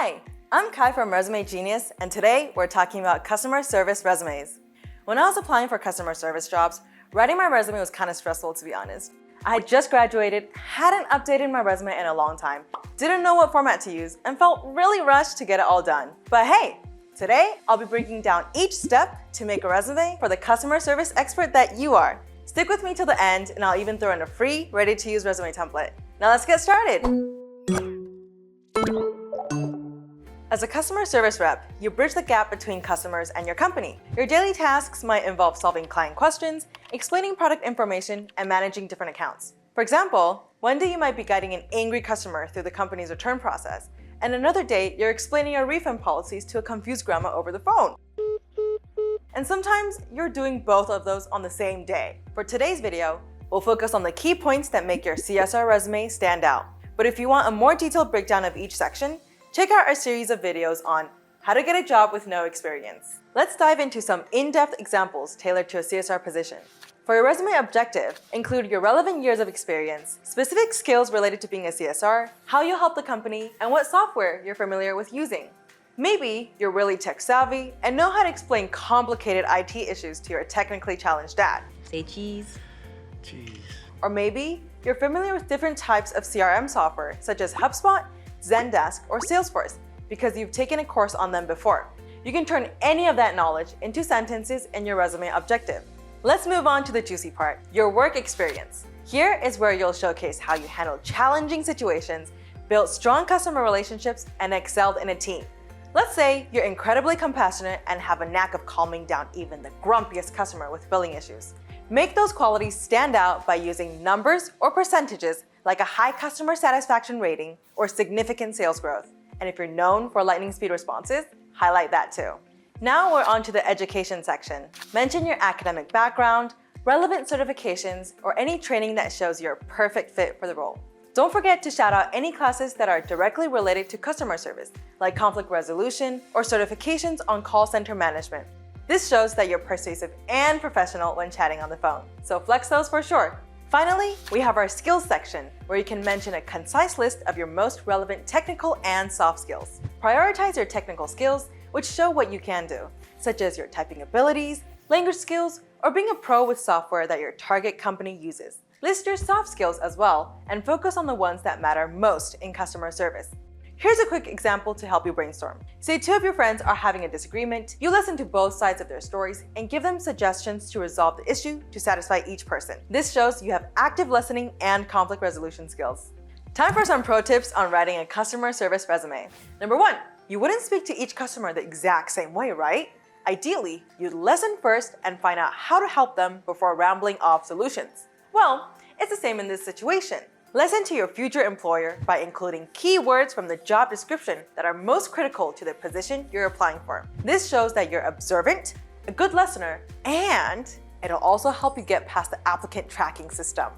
Hi, I'm Kai from Resume Genius, and today we're talking about customer service resumes. When I was applying for customer service jobs, writing my resume was kind of stressful, to be honest. I had just graduated, hadn't updated my resume in a long time, didn't know what format to use, and felt really rushed to get it all done. But hey, today I'll be breaking down each step to make a resume for the customer service expert that you are. Stick with me till the end, and I'll even throw in a free, ready-to-use resume template. Now let's get started. As a customer service rep, you bridge the gap between customers and your company. Your daily tasks might involve solving client questions, explaining product information, and managing different accounts. For example, one day you might be guiding an angry customer through the company's return process, and another day you're explaining your refund policies to a confused grandma over the phone. And sometimes you're doing both of those on the same day. For today's video, we'll focus on the key points that make your CSR resume stand out. But if you want a more detailed breakdown of each section, check out our series of videos on how to get a job with no experience. Let's dive into some in-depth examples tailored to a CSR position. For your resume objective, include your relevant years of experience, specific skills related to being a CSR, how you help the company, and what software you're familiar with using. Maybe you're really tech savvy and know how to explain complicated IT issues to your technically challenged dad. Say cheese. Cheese. Or maybe you're familiar with different types of CRM software, such as HubSpot, Zendesk, or Salesforce, because you've taken a course on them before. You can turn any of that knowledge into sentences in your resume objective. Let's move on to the juicy part, your work experience. Here is where you'll showcase how you handled challenging situations, built strong customer relationships, and excelled in a team. Let's say you're incredibly compassionate and have a knack of calming down even the grumpiest customer with billing issues. Make those qualities stand out by using numbers or percentages like a high customer satisfaction rating or significant sales growth. And if you're known for lightning speed responses, highlight that too. Now we're on to the education section. Mention your academic background, relevant certifications, or any training that shows you're a perfect fit for the role. Don't forget to shout out any classes that are directly related to customer service, like conflict resolution or certifications on call center management. This shows that you're persuasive and professional when chatting on the phone, so flex those for sure. Finally, we have our skills section, where you can mention a concise list of your most relevant technical and soft skills. Prioritize your technical skills, which show what you can do, such as your typing abilities, language skills, or being a pro with software that your target company uses. List your soft skills as well, and focus on the ones that matter most in customer service. Here's a quick example to help you brainstorm. Say two of your friends are having a disagreement, you listen to both sides of their stories and give them suggestions to resolve the issue to satisfy each person. This shows you have active listening and conflict resolution skills. Time for some pro tips on writing a customer service resume. Number 1, you wouldn't speak to each customer the exact same way, right? Ideally, you'd listen first and find out how to help them before rambling off solutions. Well, it's the same in this situation. Listen to your future employer by including keywords from the job description that are most critical to the position you're applying for. This shows that you're observant, a good listener, and it'll also help you get past the applicant tracking system.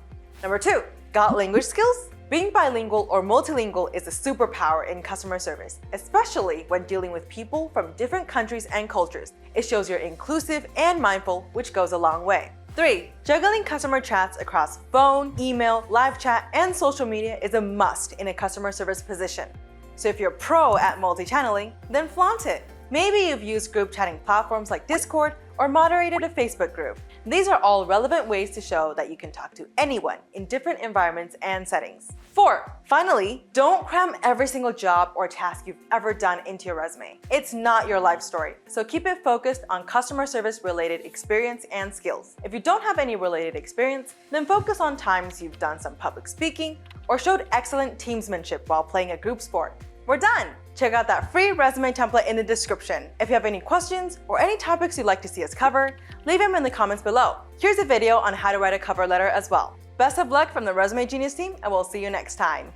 Number 2, got language skills? Being bilingual or multilingual is a superpower in customer service, especially when dealing with people from different countries and cultures. It shows you're inclusive and mindful, which goes a long way. 3, juggling customer chats across phone, email, live chat, and social media is a must in a customer service position. So if you're pro at multi-channeling, then flaunt it. Maybe you've used group chatting platforms like Discord or moderated a Facebook group. These are all relevant ways to show that you can talk to anyone in different environments and settings. 4, finally, don't cram every single job or task you've ever done into your resume. It's not your life story, so keep it focused on customer service related experience and skills. If you don't have any related experience, then focus on times you've done some public speaking or showed excellent teamsmanship while playing a group sport. We're done! Check out that free resume template in the description. If you have any questions or any topics you'd like to see us cover, leave them in the comments below. Here's a video on how to write a cover letter as well. Best of luck from the Resume Genius team, and we'll see you next time.